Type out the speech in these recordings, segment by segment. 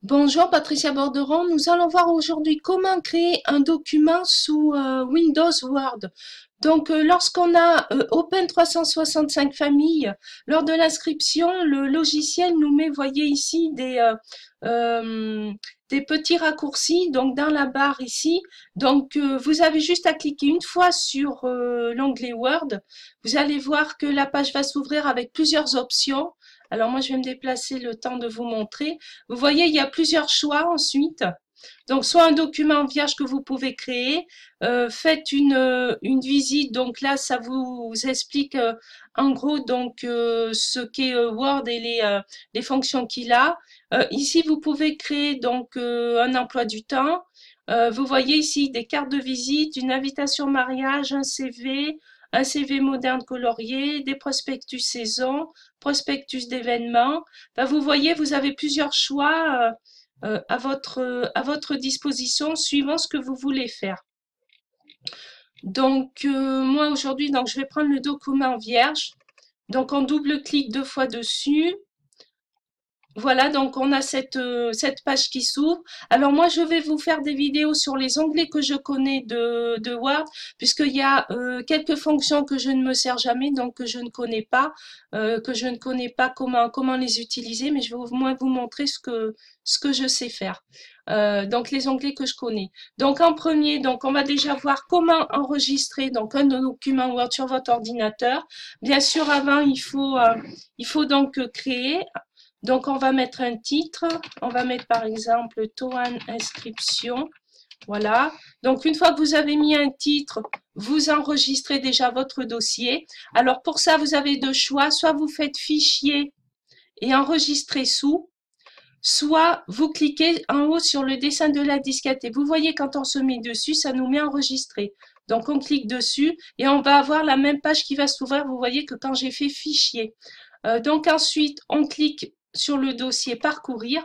Bonjour Patricia Borderon, nous allons voir aujourd'hui comment créer un document sous Windows Word. Donc lorsqu'on a Open 365 Famille, lors de l'inscription, le logiciel nous met, voyez ici, euh, des petits raccourcis donc dans la barre ici. Donc vous avez juste à cliquer une fois sur l'onglet Word. Vous allez voir que la page va s'ouvrir avec plusieurs options. Alors moi je vais me déplacer le temps de vous montrer. Vous voyez, il y a plusieurs choix ensuite. Donc, soit un document vierge que vous pouvez créer, faites une visite. Donc là, ça vous explique en gros donc ce qu'est Word et les fonctions qu'il a. Ici, vous pouvez créer donc un emploi du temps. Vous voyez ici des cartes de visite, une invitation au mariage, un CV moderne colorié, des prospectus saison, prospectus d'événements. Enfin, vous voyez, vous avez plusieurs choix à votre disposition suivant ce que vous voulez faire. Donc, moi aujourd'hui, donc, je vais prendre le document vierge. Donc, on double-clique deux fois dessus. Voilà, donc on a cette page qui s'ouvre. Alors moi, je vais vous faire des vidéos sur les onglets que je connais de Word, puisqu'il y a quelques fonctions que je ne me sers jamais, donc que je ne connais pas, comment les utiliser, mais je vais au moins vous montrer ce que je sais faire. Donc les onglets que je connais. Donc en premier, donc on va déjà voir comment enregistrer donc un document Word sur votre ordinateur. Bien sûr, avant il faut donc créer. Donc, on va mettre un titre. On va mettre par exemple Toan inscription. Voilà. Donc, une fois que vous avez mis un titre, vous enregistrez déjà votre dossier. Alors, pour ça, vous avez deux choix. Soit vous faites fichier et enregistrer sous, soit vous cliquez en haut sur le dessin de la disquette. Et vous voyez, quand on se met dessus, ça nous met enregistré. Donc, on clique dessus et on va avoir la même page qui va s'ouvrir. Vous voyez que quand j'ai fait fichier. Donc, ensuite, on clique sur le dossier parcourir.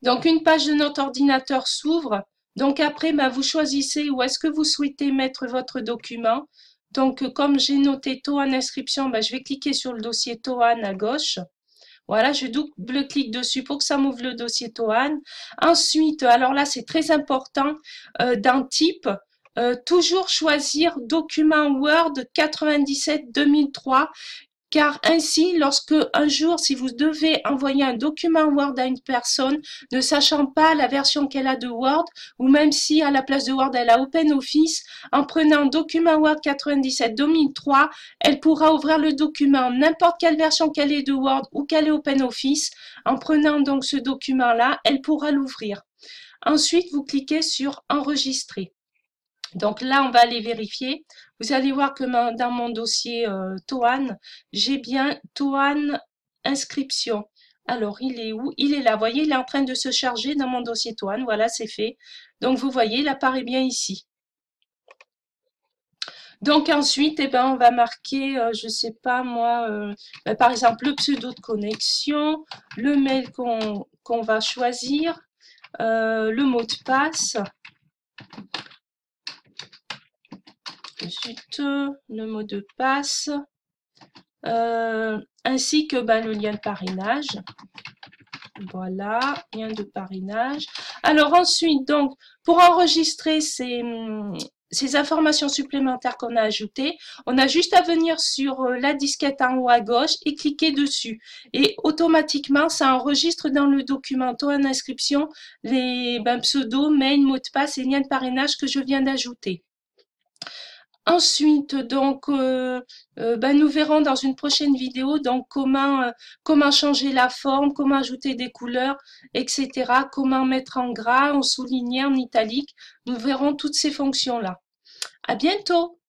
Donc une page de notre ordinateur s'ouvre. Donc après, vous choisissez où est-ce que vous souhaitez mettre votre document. Donc comme j'ai noté Toan inscription, je vais cliquer sur le dossier Toan à gauche. Voilà, je double-clique dessus pour que ça m'ouvre le dossier Toan. Ensuite, alors là c'est très important, d'un type, toujours choisir document Word 97-2003. Car ainsi, lorsque un jour, si vous devez envoyer un document Word à une personne, ne sachant pas la version qu'elle a de Word, ou même si à la place de Word, elle a OpenOffice, en prenant document Word 97-2003, elle pourra ouvrir le document, n'importe quelle version qu'elle ait de Word ou qu'elle ait OpenOffice. En prenant donc ce document-là, elle pourra l'ouvrir. Ensuite, vous cliquez sur Enregistrer. Donc là, on va aller vérifier. Vous allez voir que dans mon dossier Toan, j'ai bien Toan inscription. Alors, il est où? Il est là. Vous voyez, il est en train de se charger dans mon dossier Toan. Voilà, c'est fait. Donc, vous voyez, il apparaît bien ici. Donc, ensuite, on va marquer, je sais pas moi, par exemple, le pseudo de connexion, le mail qu'on va choisir, le mot de passe. Ensuite, le mot de passe, ainsi que le lien de parrainage. Voilà, lien de parrainage. Alors ensuite, donc, pour enregistrer ces informations supplémentaires qu'on a ajoutées, on a juste à venir sur la disquette en haut à gauche et cliquer dessus. Et automatiquement, ça enregistre dans le document Toan inscription les pseudo, mail, mot de passe et lien de parrainage que je viens d'ajouter. Ensuite, donc, nous verrons dans une prochaine vidéo donc comment changer la forme, comment ajouter des couleurs, etc. Comment mettre en gras, en souligné, en italique. Nous verrons toutes ces fonctions-là. À bientôt!